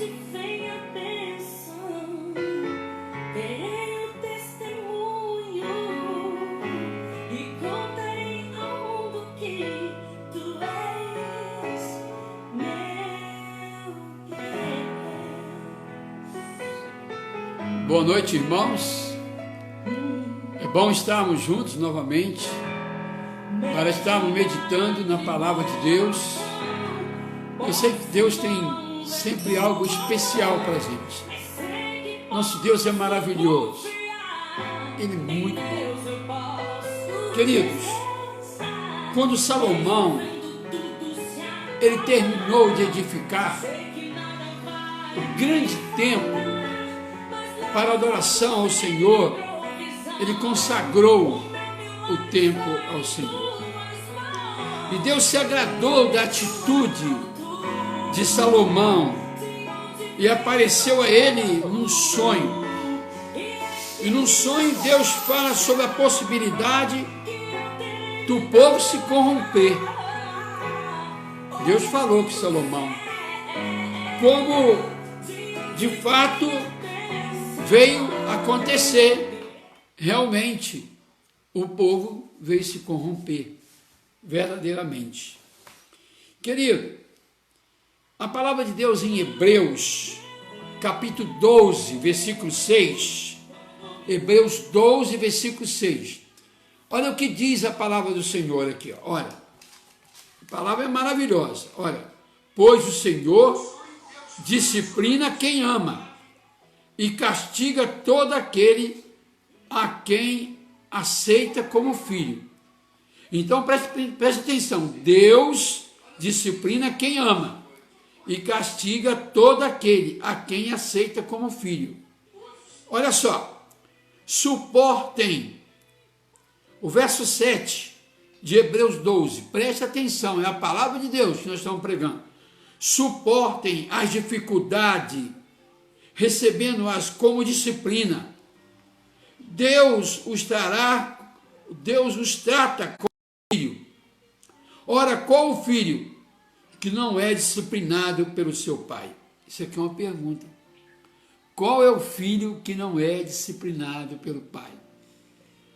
onde vem a bênção, terei o testemunho e contarei ao mundo que tu és meu Deus. Boa noite, irmãos. É bom estarmos juntos novamente para estarmos meditando na palavra de Deus. Eu sei que Deus tem sempre algo especial para a gente. Nosso Deus é maravilhoso. Ele é muito bom. Queridos, quando Salomão ele terminou de edificar o grande templo para adoração ao Senhor, ele consagrou o templo ao Senhor. E Deus se agradou da atitude de Salomão e apareceu a ele num sonho. E num sonho Deus fala sobre a possibilidade do povo se corromper. Deus falou com Salomão como de fato veio acontecer. Realmente o povo veio se corromper verdadeiramente. Querido, a palavra de Deus em Hebreus, capítulo 12, versículo 6, Hebreus 12, versículo 6, olha o que diz a palavra do Senhor aqui, olha, a palavra é maravilhosa, olha, pois o Senhor disciplina quem ama e castiga todo aquele a quem aceita como filho. Então preste atenção, Deus disciplina quem ama e castiga todo aquele a quem aceita como filho. Olha só, suportem, o verso 7 de Hebreus 12, preste atenção, é a palavra de Deus que nós estamos pregando. Suportem as dificuldades, recebendo-as como disciplina. Deus os trata como filho. Ora, qual o filho que não é disciplinado pelo seu pai? Isso aqui é uma pergunta. Qual é o filho que não é disciplinado pelo pai?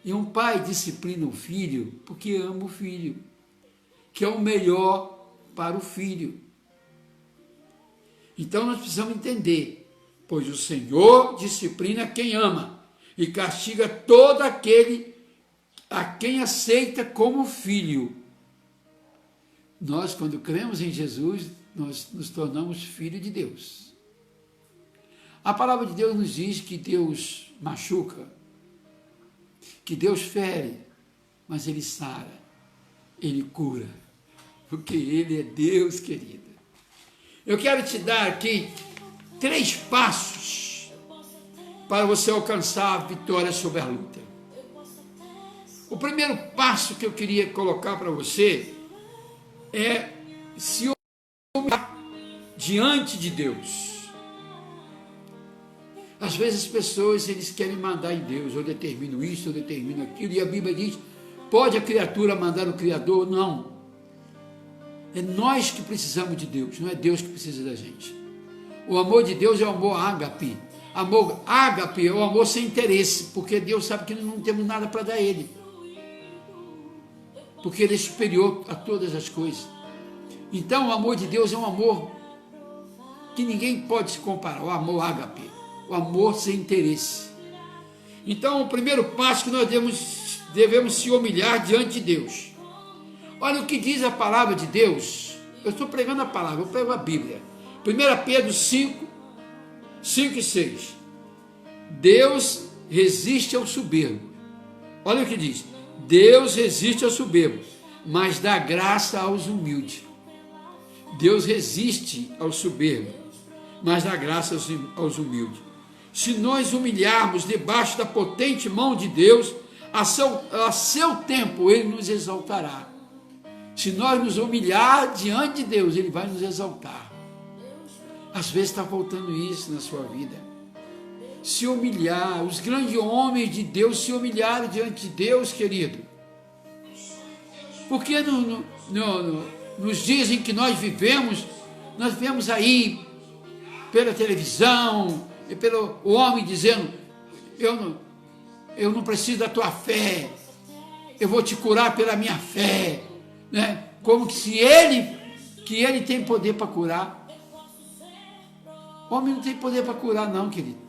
E um pai disciplina o filho porque ama o filho, que é o melhor para o filho. Então nós precisamos entender, pois o Senhor disciplina quem ama e castiga todo aquele a quem aceita como filho. Nós, quando cremos em Jesus, nós nos tornamos filhos de Deus. A palavra de Deus nos diz que Deus machuca, que Deus fere, mas Ele sara, Ele cura, porque Ele é Deus, querido. Eu quero te dar aqui 3 passos para você alcançar a vitória sobre a luta. O primeiro passo que eu queria colocar para você é se humilhar diante de Deus. Às vezes as pessoas eles querem mandar em Deus, eu determino isso, eu determino aquilo, e a Bíblia diz, pode a criatura mandar o Criador? Não. É nós que precisamos de Deus, não é Deus que precisa da gente. O amor de Deus é o amor ágape. Amor ágape é o amor sem interesse, porque Deus sabe que nós não temos nada para dar a Ele. Porque Ele é superior a todas as coisas. Então o amor de Deus é um amor que ninguém pode se comparar, o amor ágape, o amor sem interesse. Então o primeiro passo que nós devemos se humilhar diante de Deus. Olha o que diz a palavra de Deus. Eu estou pregando a palavra, eu prego a Bíblia. 1 Pedro 5 e 6. Deus resiste ao soberbo. Olha o que diz. Deus resiste ao soberbo, mas dá graça aos humildes. Deus resiste ao soberbo, mas dá graça aos humildes. Se nós humilharmos debaixo da potente mão de Deus, a seu tempo Ele nos exaltará. Se nós nos humilhar diante de Deus, Ele vai nos exaltar. Às vezes está faltando isso na sua vida. Se humilhar, os grandes homens de Deus se humilharam diante de Deus, querido. Porque nos dias em que nós vivemos aí pela televisão, e pelo o homem dizendo, eu não preciso da tua fé, eu vou te curar pela minha fé, né? Como que se ele tem poder para curar. O homem não tem poder para curar não, querido.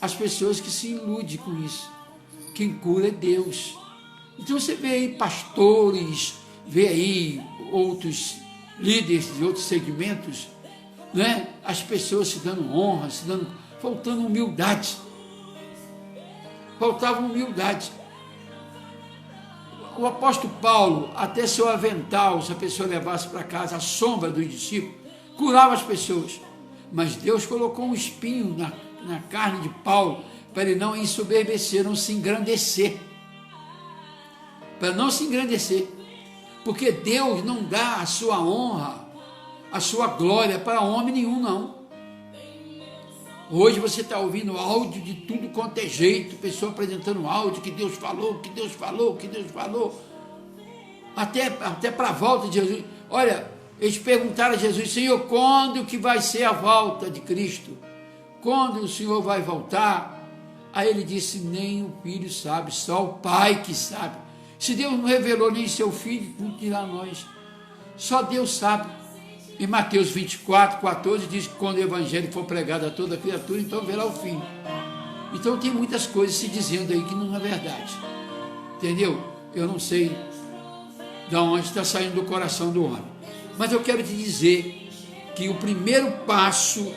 As pessoas que se iludem com isso. Quem cura é Deus. Então você vê aí pastores, vê aí outros líderes de outros segmentos, né? As pessoas se dando honra, faltando humildade. Faltava humildade. O apóstolo Paulo, até seu avental, se a pessoa levasse para casa a sombra do discípulo, curava as pessoas. Mas Deus colocou um espinho na carne de Paulo, para ele não ensoberbecer, não se engrandecer. Para não se engrandecer. Porque Deus não dá a sua honra, a sua glória para homem nenhum, não. Hoje você está ouvindo áudio de tudo quanto é jeito, pessoa apresentando áudio, que Deus falou, que Deus falou, que Deus falou. Até para a volta de Jesus. Olha, eles perguntaram a Jesus, Senhor, quando que vai ser a volta de Cristo? Quando o Senhor vai voltar? Aí ele disse, nem o filho sabe, só o pai que sabe. Se Deus não revelou nem seu filho, não dirá nós. Só Deus sabe. Em Mateus 24, 14, diz que quando o evangelho for pregado a toda criatura, então verá o fim. Então tem muitas coisas se dizendo aí que não é verdade. Entendeu? Eu não sei de onde está saindo do coração do homem. Mas eu quero te dizer que o primeiro passo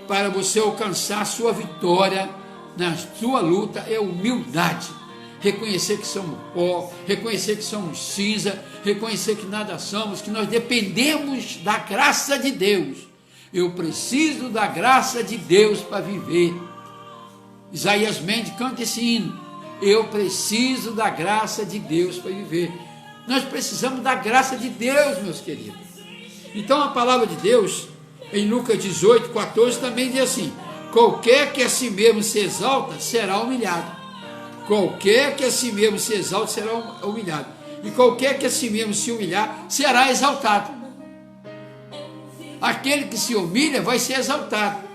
para você alcançar a sua vitória na sua luta é humildade. Reconhecer que somos pó, reconhecer que somos cinza, reconhecer que nada somos, que nós dependemos da graça de Deus. Eu preciso da graça de Deus para viver. Isaías Mendes canta esse hino. Eu preciso da graça de Deus para viver. Nós precisamos da graça de Deus, meus queridos. Então a palavra de Deus, em Lucas 18, 14, também diz assim, qualquer que a si mesmo se exalta, será humilhado. Qualquer que a si mesmo se exalte, será humilhado. E qualquer que a si mesmo se humilhar, será exaltado. Aquele que se humilha vai ser exaltado.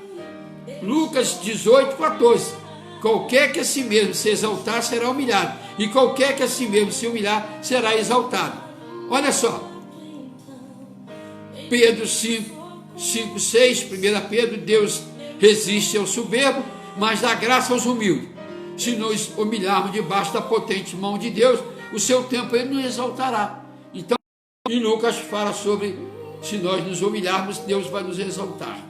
Lucas 18, 14. Qualquer que a si mesmo se exaltar, será humilhado. E qualquer que a si mesmo se humilhar, será exaltado. Olha só. Pedro 5, 6, 1 Pedro, Deus resiste ao soberbo, mas dá graça aos humildes. Se nos humilharmos debaixo da potente mão de Deus, o seu tempo ele nos exaltará. Então, em Lucas fala sobre, se nós nos humilharmos, Deus vai nos exaltar.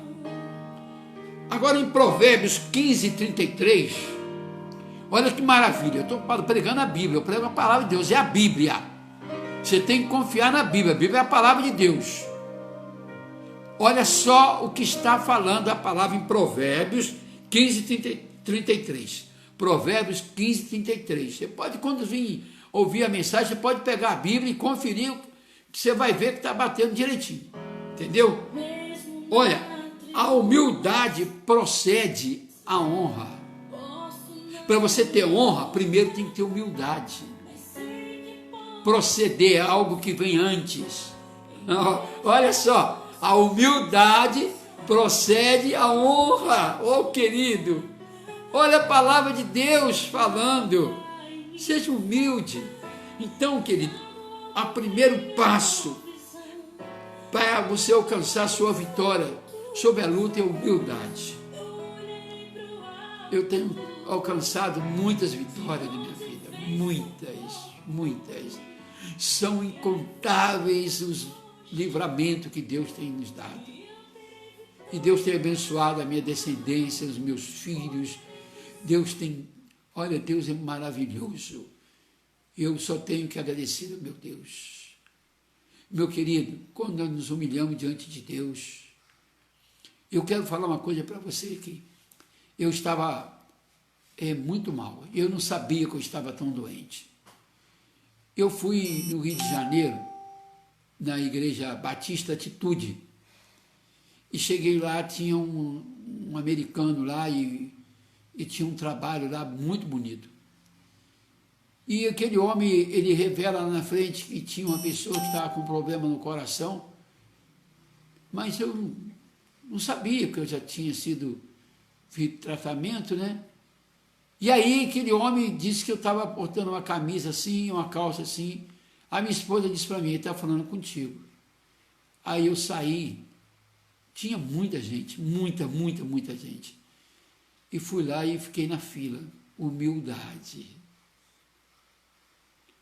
Agora em Provérbios 15, 33, olha que maravilha, eu estou pregando a Bíblia, eu prego a palavra de Deus, é a Bíblia. Você tem que confiar na Bíblia, a Bíblia é a palavra de Deus. Olha só o que está falando a palavra em Provérbios 15, 33. Provérbios 15, 33. Você pode, quando vir ouvir a mensagem, você pode pegar a Bíblia e conferir, que você vai ver que está batendo direitinho. Entendeu? Olha, a humildade procede à honra. Para você ter honra, primeiro tem que ter humildade. Proceder é algo que vem antes. Olha só, a humildade procede à honra. Oh, querido! Olha a palavra de Deus falando. Seja humilde. Então, querido, o primeiro passo para você alcançar a sua vitória sobre a luta é a humildade. Eu tenho alcançado muitas vitórias na minha vida. Muitas. São incontáveis os livramentos que Deus tem nos dado. E Deus tem abençoado a minha descendência, os meus filhos. Deus é maravilhoso. Eu só tenho que agradecer ao meu Deus. Meu querido, quando nós nos humilhamos diante de Deus, eu quero falar uma coisa para você aqui. Eu estava muito mal. Eu não sabia que eu estava tão doente. Eu fui no Rio de Janeiro, na Igreja Batista Atitude, e cheguei lá, tinha um americano lá e tinha um trabalho lá muito bonito. E aquele homem, ele revela lá na frente que tinha uma pessoa que estava com problema no coração, mas eu não sabia que eu já tinha sido feito tratamento, né? E aí aquele homem disse que eu estava botando uma camisa assim, uma calça assim. A minha esposa disse para mim, ele está falando contigo. Aí eu saí, tinha muita gente, muita gente. E fui lá e fiquei na fila. Humildade.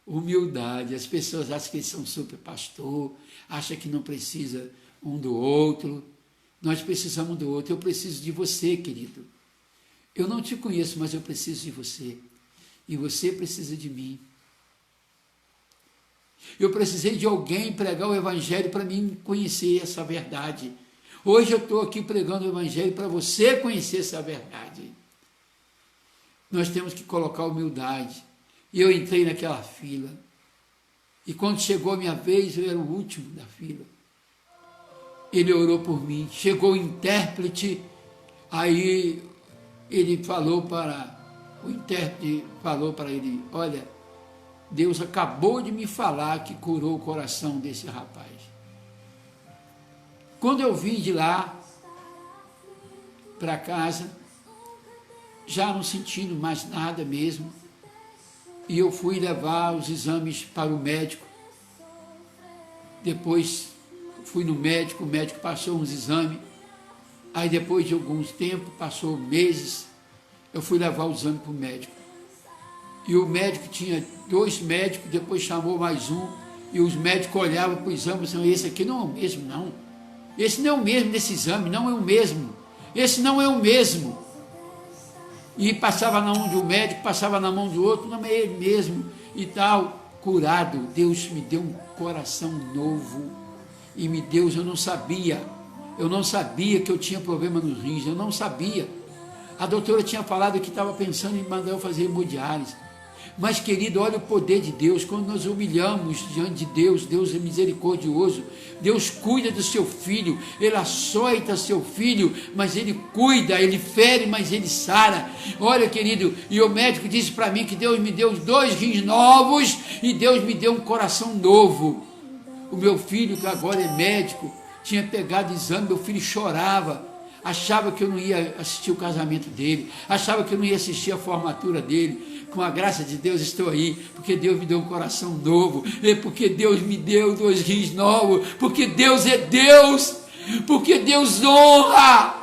Humildade. As pessoas acham que eles são super pastor, acham que não precisa um do outro. Nós precisamos um do outro. Eu preciso de você, querido. Eu não te conheço, mas eu preciso de você. E você precisa de mim. Eu precisei de alguém pregar o evangelho para mim conhecer essa verdade. Hoje eu estou aqui pregando o evangelho para você conhecer essa verdade. Nós temos que colocar humildade. E eu entrei naquela fila. E quando chegou a minha vez, eu era o último da fila. Ele orou por mim. Chegou o intérprete, aí ele falou para o intérprete, falou para ele, olha, Deus acabou de me falar que curou o coração desse rapaz. Quando eu vim de lá para casa, já não sentindo mais nada mesmo, e eu fui levar os exames para o médico. Depois fui no médico, o médico passou uns exames, aí depois de alguns tempos, passou meses, eu fui levar o exame para o médico. E o médico tinha 2 médicos, depois chamou mais um, e os médicos olhavam para o exame e diziam, esse aqui não é o mesmo, não. Esse não é o mesmo desse exame, não é o mesmo. Esse não é o mesmo. E passava na mão de um médico, passava na mão do outro, não é ele mesmo, e tal. Curado, Deus me deu um coração novo, e eu não sabia que eu tinha problema nos rins, eu não sabia. A doutora tinha falado que estava pensando em mandar eu fazer hemodiálise. Mas, querido, olha o poder de Deus. Quando nós humilhamos diante de Deus, Deus é misericordioso. Deus cuida do seu filho. Ele açoita seu filho, mas ele cuida. Ele fere, mas ele sara. Olha, querido, e o médico disse para mim que Deus me deu 2 rins novos e Deus me deu um coração novo. O meu filho, que agora é médico, tinha pegado exame, meu filho chorava. Achava que eu não ia assistir o casamento dele. Achava que eu não ia assistir a formatura dele. Com a graça de Deus estou aí, porque Deus me deu um coração novo, porque Deus me deu 2 rins novos, porque Deus é Deus, porque Deus honra,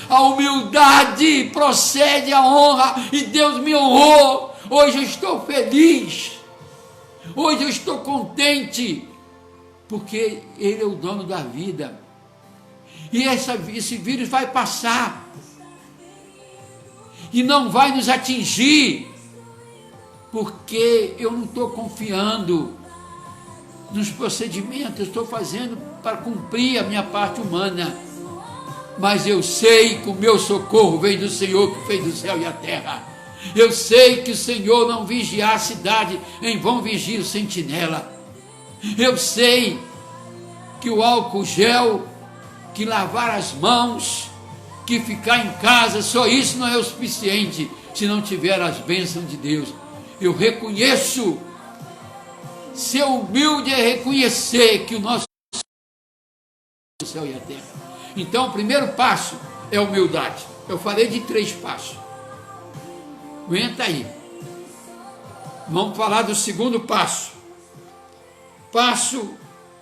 a humildade procede a honra, e Deus me honrou. Hoje eu estou feliz, hoje eu estou contente, porque Ele é o dono da vida, e esse vírus vai passar, e não vai nos atingir, porque eu não estou confiando nos procedimentos, eu estou fazendo para cumprir a minha parte humana, mas eu sei que o meu socorro vem do Senhor que fez o céu e a terra. Eu sei que o Senhor não vigiar a cidade, em vão vigia o sentinela. Eu sei que o álcool gel, que lavar as mãos, que ficar em casa, só isso não é o suficiente se não tiver as bênçãos de Deus. Eu reconheço, ser humilde é reconhecer que o nosso o céu e a terra. Então, o primeiro passo é humildade. Eu falei de 3 passos. Aguenta aí. Vamos falar do segundo passo.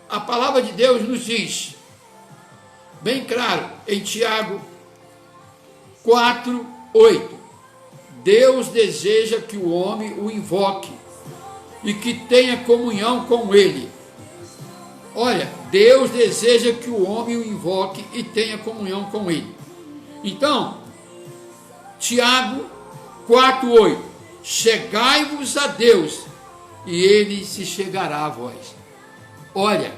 A palavra de Deus nos diz, bem claro, em Tiago 4:8. Deus deseja que o homem o invoque e que tenha comunhão com ele. Olha, Deus deseja que o homem o invoque e tenha comunhão com ele. Então, Tiago 4:8. Chegai-vos a Deus e ele se chegará a vós. Olha,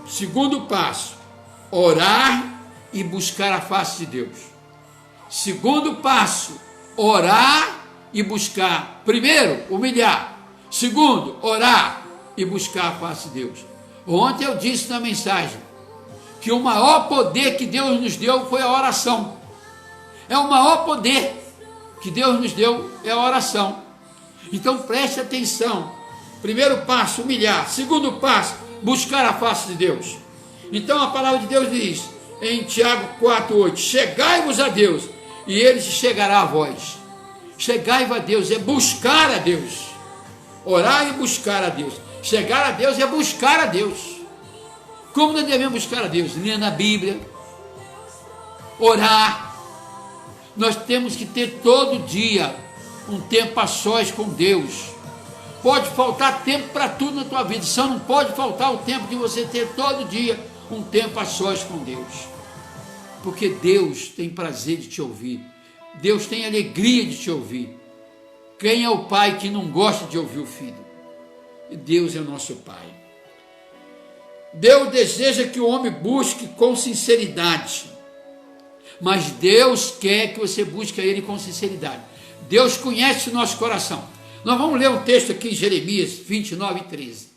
segundo passo, orar e buscar a face de Deus. Segundo passo, orar e buscar. Primeiro, humilhar. Segundo, orar e buscar a face de Deus. Ontem eu disse na mensagem que o maior poder que Deus nos deu foi a oração. É o maior poder que Deus nos deu, é a oração. Então preste atenção. Primeiro passo, humilhar. Segundo passo, buscar a face de Deus. Então a palavra de Deus diz em Tiago 4,8, chegai-vos a Deus, e Ele se chegará a vós. Chegai-vos a Deus é buscar a Deus. Orar e buscar a Deus. Chegar a Deus é buscar a Deus. Como nós devemos buscar a Deus? Lendo a Bíblia, orar. Nós temos que ter todo dia um tempo a sós com Deus. Pode faltar tempo para tudo na tua vida, só não pode faltar o tempo de você ter todo dia um tempo a sós com Deus. Porque Deus tem prazer de te ouvir. Deus tem alegria de te ouvir. Quem é o pai que não gosta de ouvir o filho? Deus é o nosso pai. Deus deseja que o homem busque com sinceridade. Mas Deus quer que você busque a Ele com sinceridade. Deus conhece o nosso coração. Nós vamos ler um texto aqui em Jeremias 29:13.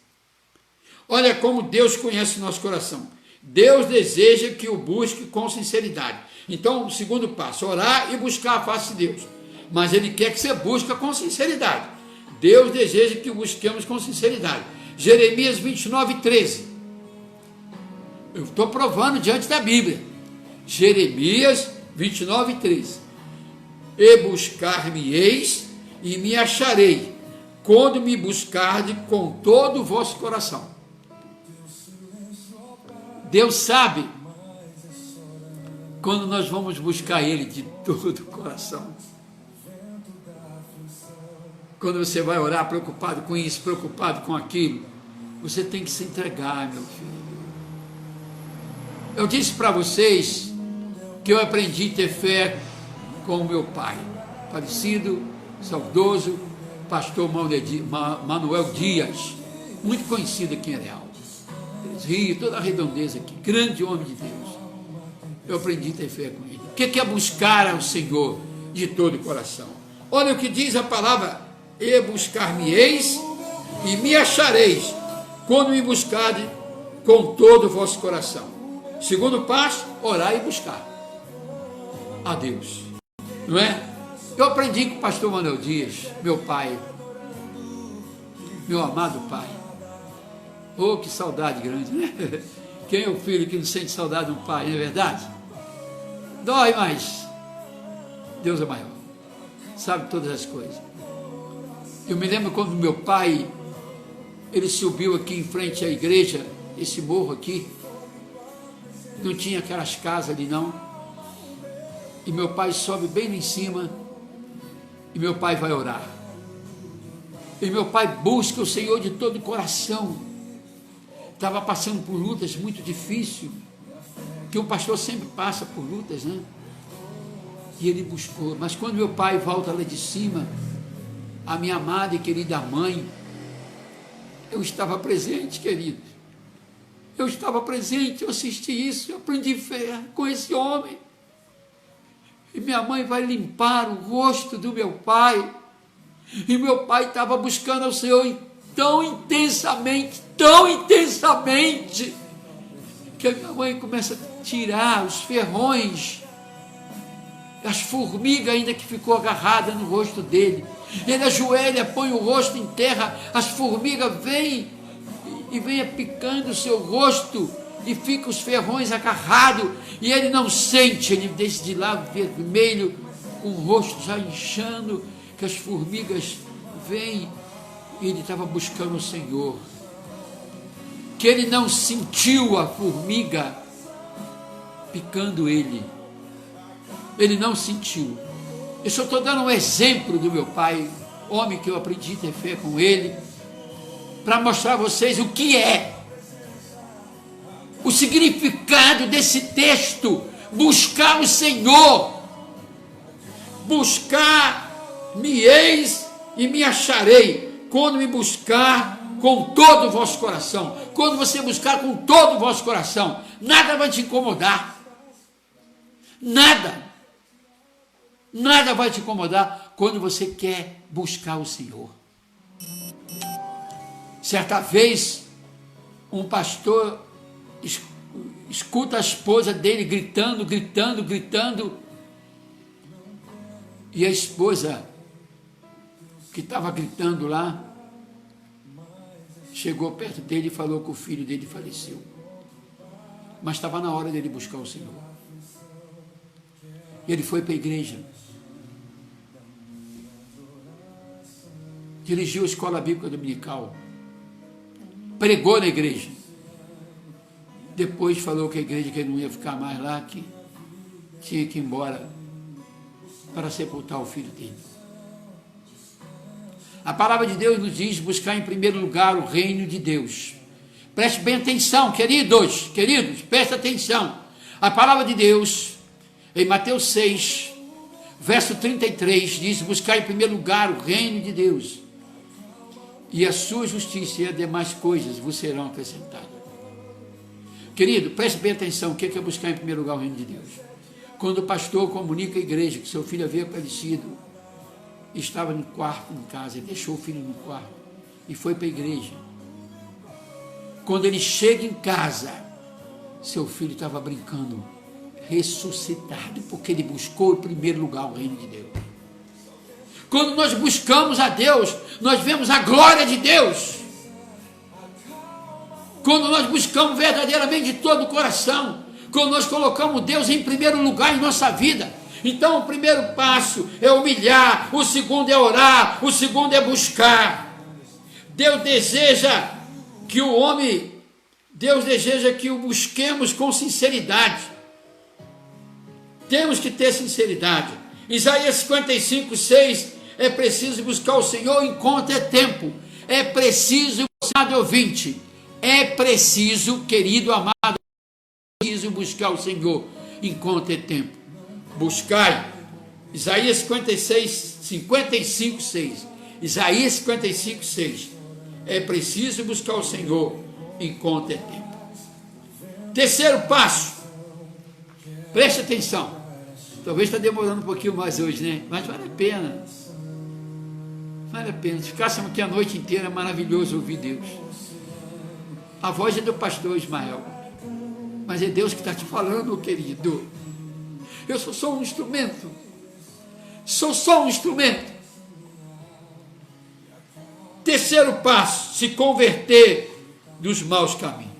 Olha como Deus conhece o nosso coração. Deus deseja que o busque com sinceridade. Então, o segundo passo, orar e buscar a face de Deus. Mas Ele quer que você busque com sinceridade. Deus deseja que o busquemos com sinceridade. Jeremias 29:13. Eu estou provando diante da Bíblia. Jeremias 29:13. E buscar-me-eis e me acharei, quando me buscardes com todo o vosso coração. Deus sabe quando nós vamos buscar Ele de todo o coração. Quando você vai orar preocupado com isso, preocupado com aquilo, você tem que se entregar, meu filho. Eu disse para vocês que eu aprendi a ter fé com o meu pai, falecido, saudoso, pastor Manuel Dias, muito conhecido aqui em Areal. Rio, toda a redondeza aqui, grande homem de Deus. Eu aprendi a ter fé com ele. O que é buscar ao Senhor de todo o coração? Olha o que diz a palavra: e buscar-me-eis e me achareis, quando me buscardes com todo o vosso coração. Segundo passo, orar e buscar a Deus, não é? Eu aprendi com o pastor Manuel Dias, meu pai, meu amado pai. Oh, que saudade grande, né? Quem é o filho que não sente saudade do pai, não é verdade? Dói, mas Deus é maior, sabe todas as coisas. Eu me lembro quando meu pai, ele subiu aqui em frente à igreja, esse morro aqui, não tinha aquelas casas ali não, e meu pai sobe bem lá em cima, e meu pai vai orar, e meu pai busca o Senhor de todo o coração. Estava passando por lutas muito difíceis, que um pastor sempre passa por lutas, né? E ele buscou, mas quando meu pai volta lá de cima, a minha amada e querida mãe, eu estava presente, querido, eu estava presente, eu assisti isso, eu aprendi fé com esse homem, e minha mãe vai limpar o rosto do meu pai, e meu pai estava buscando ao Senhor tão intensamente, que a minha mãe começa a tirar os ferrões, as formigas ainda que ficou agarrada no rosto dele. Ele ajoelha, põe o rosto em terra, as formigas vêm e vêm picando o seu rosto, e fica os ferrões agarrados, e ele não sente, ele desce de lá vermelho, com o rosto já inchando, que as formigas vêm, e ele estava buscando o Senhor, que ele não sentiu a formiga picando ele não sentiu. Eu só estou dando um exemplo do meu pai, homem que eu aprendi a ter fé com ele, para mostrar a vocês o que é o significado desse texto: buscar o Senhor. Buscar-me-eis e me acharei, quando me buscar com todo o vosso coração. Quando você buscar com todo o vosso coração, nada vai te incomodar, nada vai te incomodar quando você quer buscar o Senhor. Certa vez, um pastor escuta a esposa dele gritando, e a esposa que estava gritando lá, chegou perto dele e falou que o filho dele faleceu. mas estava na hora dele buscar o Senhor. E ele foi para a igreja, dirigiu a escola bíblica dominical, pregou na igreja, depois falou que a igreja que ele não ia ficar mais lá, que tinha que ir embora para sepultar o filho dele. A palavra de Deus nos diz buscar em primeiro lugar o reino de Deus. Preste bem atenção, queridos, preste atenção. A palavra de Deus, em Mateus 6, verso 33, diz: buscar em primeiro lugar o reino de Deus, e a sua justiça e as demais coisas vos serão acrescentadas. Querido, preste bem atenção, o que é buscar em primeiro lugar o reino de Deus? Quando o pastor comunica à igreja que seu filho havia falecido, estava no quarto em casa, ele deixou o filho no quarto e foi para a igreja. Quando ele chega em casa, seu filho estava brincando, ressuscitado, porque ele buscou em primeiro lugar o reino de Deus. Quando nós buscamos a Deus, nós vemos a glória de Deus. Quando nós buscamos verdadeiramente de todo o coração, quando nós colocamos Deus em primeiro lugar em nossa vida. Então o primeiro passo é humilhar, o segundo é orar, o segundo é buscar. Deus deseja que o busquemos com sinceridade. Temos que ter sinceridade. Isaías 55, 6, é preciso buscar o Senhor enquanto é tempo. É preciso, amado ouvinte, é preciso, querido amado, é preciso buscar o Senhor enquanto é tempo. Buscai, Isaías 55, 6, Isaías 55, 6, é preciso buscar o Senhor enquanto é tempo. Terceiro passo, preste atenção, talvez está demorando um pouquinho mais hoje, né? Mas vale a pena, se ficássemos aqui a noite inteira, é maravilhoso ouvir Deus. A voz é do pastor Ismael, mas é Deus que está te falando, querido. Eu sou só um instrumento. Terceiro passo, se converter dos maus caminhos.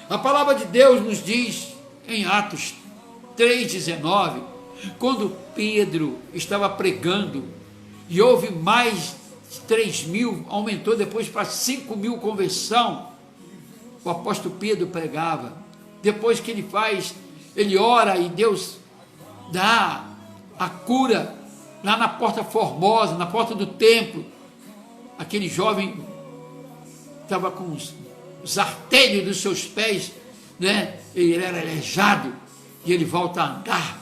A palavra de Deus nos diz em Atos 3,19, quando Pedro estava pregando e houve mais de 3.000, aumentou depois para 5.000 conversão. O apóstolo Pedro pregava. Depois que ele ora e Deus dá a cura lá na porta formosa, na porta do templo. Aquele jovem estava com os artérios dos seus pés, né? Ele era aleijado e ele volta a andar.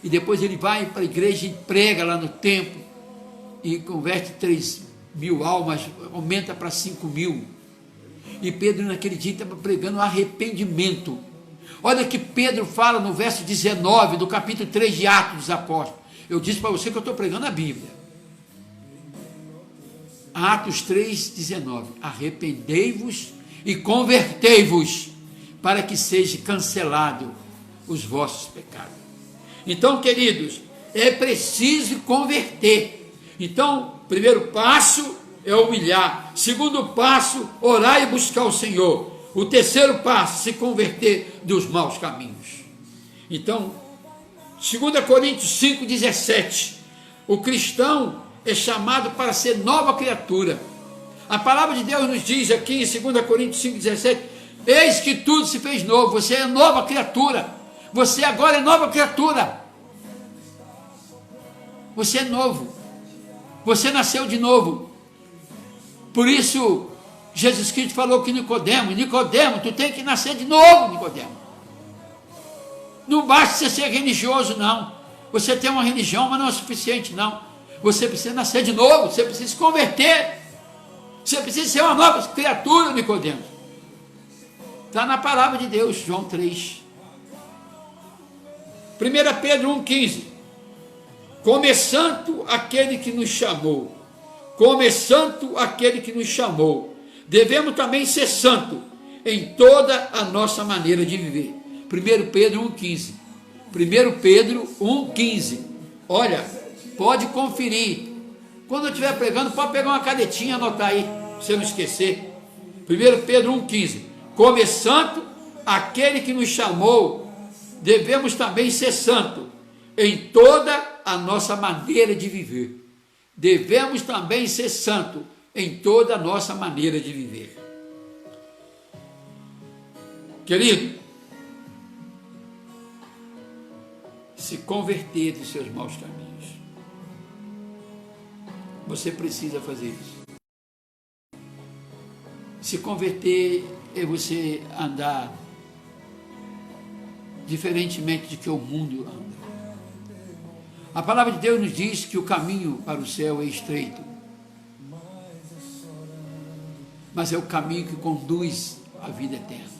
E depois ele vai para a igreja e prega lá no templo e converte 3.000 almas, aumenta para 5.000. E Pedro naquele dia estava pregando arrependimento. Olha que Pedro fala no verso 19 do capítulo 3 de Atos dos Apóstolos. Eu disse para você que eu estou pregando a Bíblia. Atos 3,19. Arrependei-vos e convertei-vos, para que seja cancelado os vossos pecados. Então, queridos, é preciso converter. Então, primeiro passo é humilhar. Segundo passo, orar e buscar o Senhor. O terceiro passo, se converter dos maus caminhos. Então, 2 Coríntios 5,17, o cristão é chamado para ser nova criatura. A palavra de Deus nos diz aqui em 2 Coríntios 5,17, eis que tudo se fez novo, você é nova criatura, você agora é nova criatura, você é novo, você nasceu de novo. Por isso, Jesus Cristo falou que Nicodemo, tu tem que nascer de novo, Nicodemo. Não basta você ser religioso, não. Você tem uma religião, mas não é suficiente, não. Você precisa nascer de novo, você precisa se converter. Você precisa ser uma nova criatura, Nicodemo. Está na palavra de Deus, João 3. 1 Pedro 1,15. Começando aquele que nos chamou. Devemos também ser santo em toda a nossa maneira de viver. 1 Pedro 1,15. 1 Pedro 1,15. Olha, pode conferir Quando eu estiver pregando, pode pegar uma canetinha e anotar aí, para você não esquecer. 1 Pedro 1,15. Como é santo aquele que nos chamou, devemos também ser santo em toda a nossa maneira de viver. Devemos também ser santo em toda a nossa maneira de viver. Querido, se converter dos seus maus caminhos. Você precisa fazer isso. Se converter é você andar diferentemente de que o mundo anda. A palavra de Deus nos diz que o caminho para o céu é estreito, mas é o caminho que conduz à vida eterna.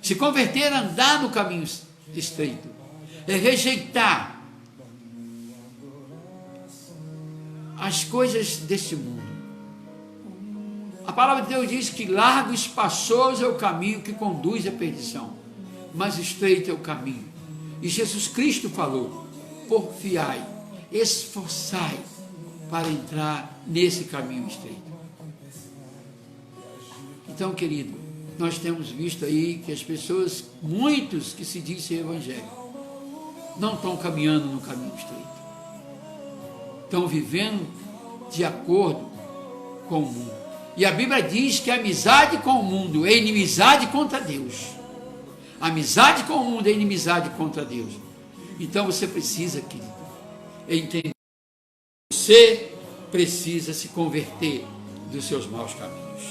Se converter é andar no caminho estreito, é rejeitar as coisas deste mundo. A palavra de Deus diz que largo e espaçoso é o caminho que conduz à perdição, mas estreito é o caminho. E Jesus Cristo falou: porfiai, esforçai para entrar nesse caminho estreito. Então, querido, nós temos visto aí que as pessoas, muitos que se dizem evangélicos, não estão caminhando no caminho estreito. Estão vivendo de acordo com o mundo. E a Bíblia diz que a amizade com o mundo é inimizade contra Deus. A amizade com o mundo é inimizade contra Deus. Então você precisa, querido, entender. Você precisa se converter dos seus maus caminhos.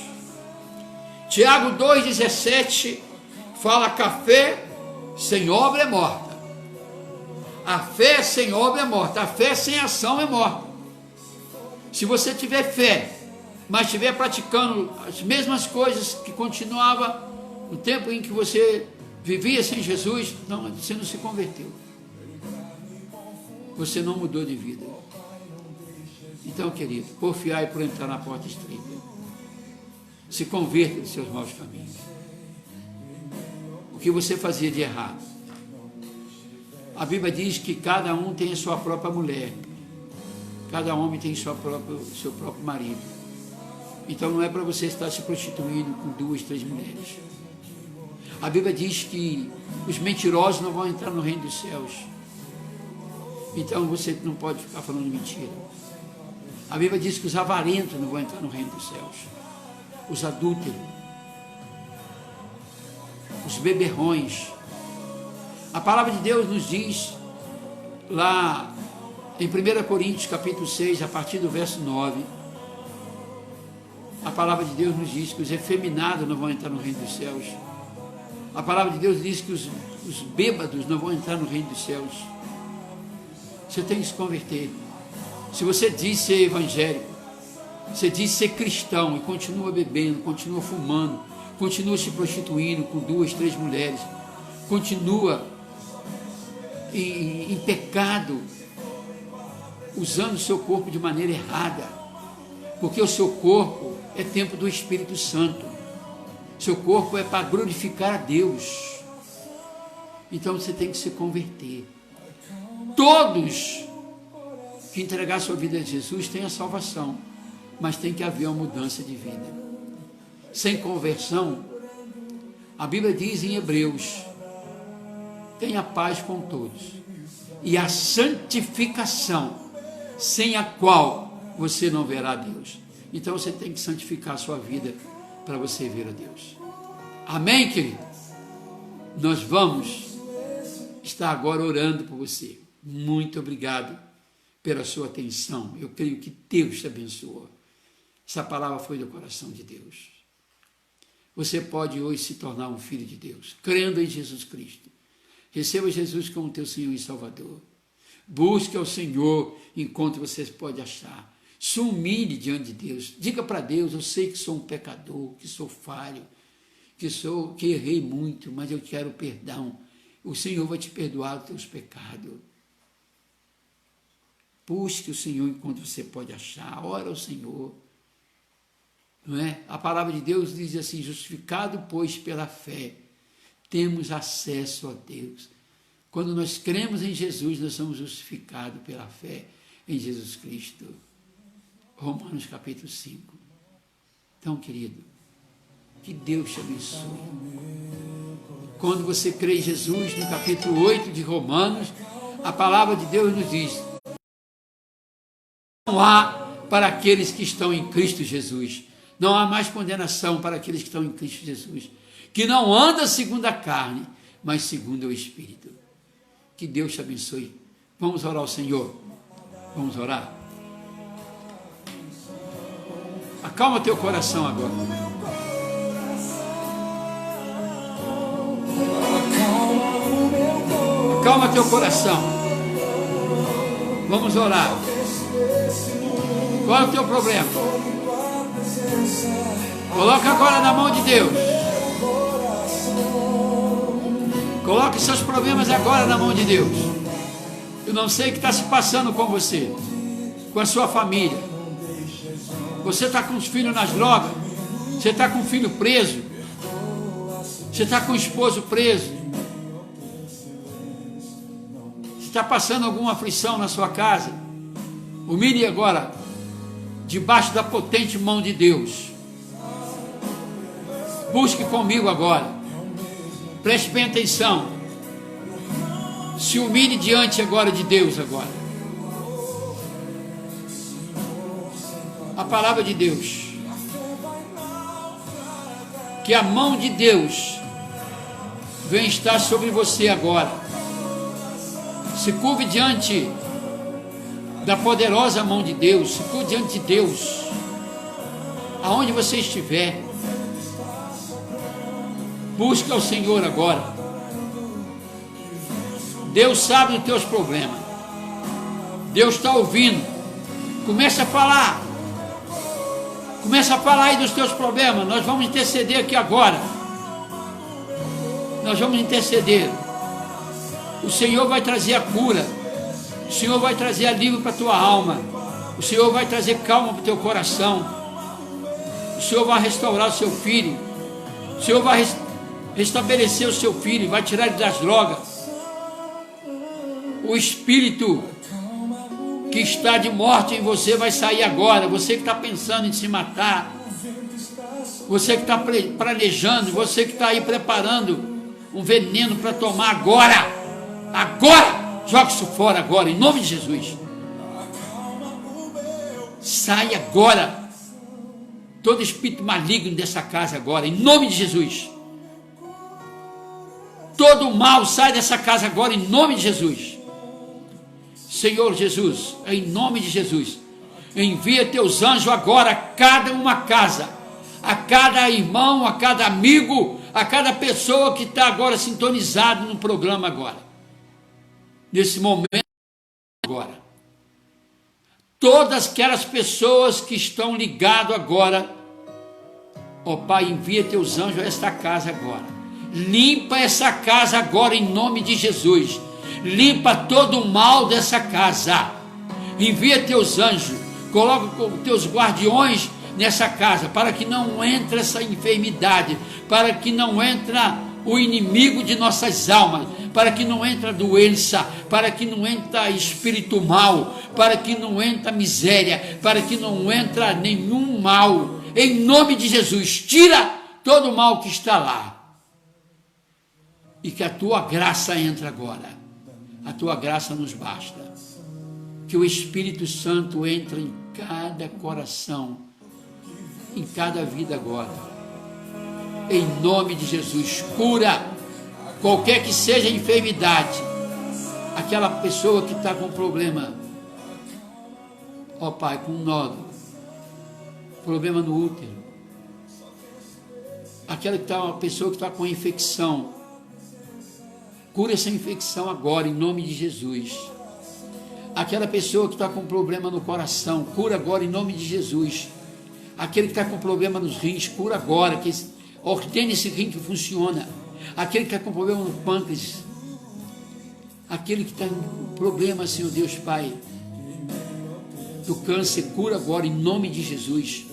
Tiago 2,17 fala que a fé sem obra é morta. A fé sem obra é morta. A fé sem ação é morta. Se você tiver fé, mas estiver praticando as mesmas coisas que continuava no tempo em que você vivia sem Jesus, não, você não se converteu. Você não mudou de vida. Então, querido, porfiai por entrar na porta estreita. Se converta dos seus maus caminhos. O que você fazia de errado? A Bíblia diz que cada um tem a sua própria mulher. Cada homem tem seu próprio marido. Então não é para você estar se prostituindo com 2, 3 mulheres. A Bíblia diz que os mentirosos não vão entrar no reino dos céus. Então você não pode ficar falando mentira. A Bíblia diz que os avarentos não vão entrar no reino dos céus. Os adúlteros, os beberrões. A palavra de Deus nos diz lá em 1 Coríntios capítulo 6, a partir do verso 9, a palavra de Deus nos diz que os efeminados não vão entrar no reino dos céus. A palavra de Deus diz que os bêbados não vão entrar no reino dos céus. Você tem que se converter. Se você diz ser evangélico, você diz ser cristão e continua bebendo, continua fumando, continua se prostituindo com 2, 3 mulheres, continua em pecado, usando o seu corpo de maneira errada, porque o seu corpo é templo do Espírito Santo, seu corpo é para glorificar a Deus. Então você tem que se converter. Todos que entregar sua vida a Jesus têm a salvação, mas tem que haver uma mudança de vida. Sem conversão, a Bíblia diz em Hebreus: tenha paz com todos, e a santificação, sem a qual você não verá Deus. Então você tem que santificar a sua vida para você ver a Deus. Amém, querido? Nós vamos estar agora orando por você. Muito obrigado pela sua atenção. Eu creio que Deus te abençoou. Essa palavra foi do coração de Deus. Você pode hoje se tornar um filho de Deus, crendo em Jesus Cristo. Receba Jesus como teu Senhor e Salvador. Busque ao Senhor enquanto você pode achar. Se humilhe diante de Deus. Diga para Deus: eu sei que sou um pecador, que sou falho, que errei muito, mas eu quero perdão. O Senhor vai te perdoar os teus pecados. Busque o Senhor enquanto você pode achar. Ora ao Senhor. Não é? A palavra de Deus diz assim: justificado, pois, pela fé, temos acesso a Deus. Quando nós cremos em Jesus, nós somos justificados pela fé em Jesus Cristo. Romanos capítulo 5. Então, querido, que Deus te abençoe. Quando você crê em Jesus, no capítulo 8 de Romanos, a palavra de Deus nos diz: não há para aqueles que estão em Cristo Jesus. Não há mais condenação para aqueles que estão em Cristo Jesus, que não anda segundo a carne, mas segundo o Espírito. Que Deus te abençoe. Vamos orar ao Senhor. Vamos orar. Acalma teu coração agora. Acalma teu coração. Vamos orar. Qual é o teu problema? Coloca agora na mão de Deus. Coloque seus problemas agora na mão de Deus. Eu não sei o que está se passando com você, com a sua família. Você está com os filhos nas drogas. Você está com o filho preso. Você está com o esposo preso. Você está passando alguma aflição na sua casa. Humilhe agora, debaixo da potente mão de Deus. Busque comigo agora. Preste bem atenção. Se humilhe diante agora de Deus agora. A palavra de Deus. Que a mão de Deus vem estar sobre você agora. Se curve diante da poderosa mão de Deus. Se curve diante de Deus. Aonde você estiver. Busca o Senhor agora. Deus sabe dos teus problemas. Deus está ouvindo. Começa a falar. Começa a falar aí dos teus problemas. Nós vamos interceder aqui agora. Nós vamos interceder. O Senhor vai trazer a cura. O Senhor vai trazer alívio para a tua alma. O Senhor vai trazer calma para o teu coração. O Senhor vai restaurar o seu filho. O Senhor vai restabelecer o seu filho. Vai tirar ele das drogas. O espírito que está de morte em você vai sair agora. Você que está pensando em se matar, você que está planejando, você que está aí preparando um veneno para tomar agora, joga isso fora agora, em nome de Jesus. Sai agora todo espírito maligno dessa casa agora, em nome de Jesus. Todo o mal sai dessa casa agora, em nome de Jesus. Senhor Jesus, em nome de Jesus, envia teus anjos agora a cada uma casa, a cada irmão, a cada amigo, a cada pessoa que está agora sintonizado no programa agora, nesse momento agora. Todas aquelas pessoas que estão ligadas agora, ó Pai, envia teus anjos a esta casa agora. Limpa essa casa agora em nome de Jesus. Limpa todo o mal dessa casa. Envia teus anjos, coloca teus guardiões nessa casa, para que não entre essa enfermidade, para que não entre o inimigo de nossas almas, para que não entre a doença, para que não entre espírito mal, para que não entre miséria, para que não entre nenhum mal. Em nome de Jesus, tira todo o mal que está lá. E que a tua graça entre agora. A tua graça nos basta. Que o Espírito Santo entre em cada coração, em cada vida agora. Em nome de Jesus, cura qualquer que seja a enfermidade. Aquela pessoa que está com problema, ó Pai, com um nódulo, problema no útero. Aquela que está, uma pessoa que está com infecção. Cura essa infecção agora, em nome de Jesus. Aquela pessoa que está com problema no coração, cura agora, em nome de Jesus. Aquele que está com problema nos rins, cura agora, que ordene esse rim que funciona. Aquele que está com problema no pâncreas. Aquele que está com problema, Senhor Deus Pai, do câncer, cura agora, em nome de Jesus.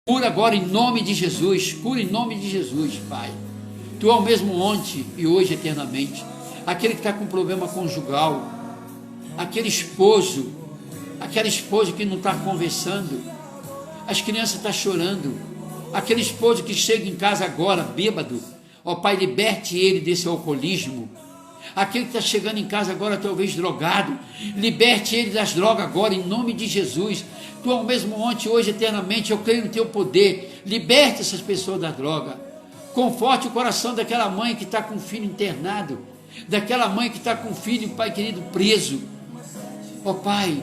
Cura agora, em nome de Jesus. Cura em nome de Jesus, Pai. Tu é o mesmo ontem e hoje eternamente. Aquele que está com problema conjugal, aquele esposo aquela esposa que não está conversando, as crianças estão chorando, aquele esposo que chega em casa agora bêbado, ó Pai, liberte ele desse alcoolismo. Aquele que está chegando em casa agora talvez drogado, liberte ele das drogas agora, em nome de Jesus. Tu é o mesmo ontem, hoje, eternamente, eu creio no teu poder. Liberte essas pessoas da droga. Conforte o coração daquela mãe que está com o filho internado, daquela mãe que está com o filho, Pai querido, preso. Ó Pai,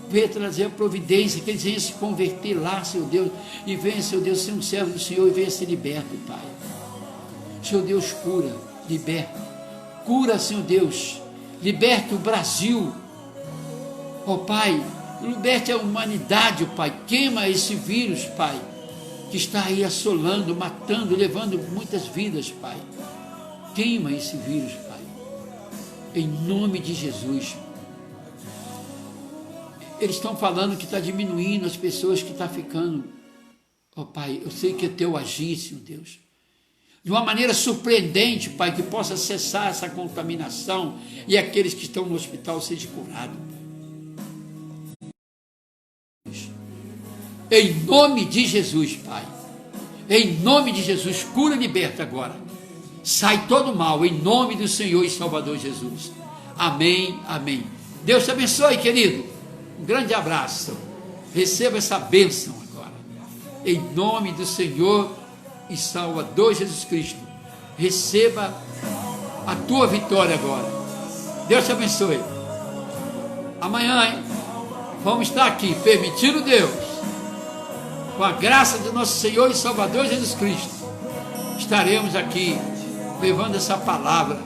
venha trazer a providência, que eles venham se converter lá, Senhor Deus, e venha, Senhor Deus, ser um servo do Senhor e venha ser liberto, Pai. Senhor Deus, cura, liberta. Cura, Senhor Deus, liberte o Brasil, ó Pai, liberte a humanidade, ó Pai, queima esse vírus, Pai, que está aí assolando, matando, levando muitas vidas, Pai, queima esse vírus, Pai, em nome de Jesus. Eles estão falando que está diminuindo as pessoas que estão ficando, ó Pai, eu sei que é teu agir, Senhor Deus, de uma maneira surpreendente, Pai, que possa cessar essa contaminação e aqueles que estão no hospital sejam curados. Em nome de Jesus, Pai. Em nome de Jesus, cura e liberta agora. Sai todo mal, em nome do Senhor e Salvador Jesus. Amém, amém. Deus te abençoe, querido. Um grande abraço. Receba essa bênção agora. Em nome do Senhor e Salvador Jesus Cristo, receba a tua vitória agora. Deus te abençoe. Amanhã, hein, vamos estar aqui, permitindo Deus, com a graça do nosso Senhor e Salvador Jesus Cristo, estaremos aqui levando essa palavra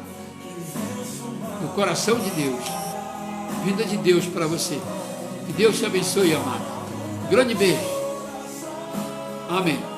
no coração de Deus, vinda de Deus para você. Que Deus te abençoe, amado. Um grande beijo. Amém.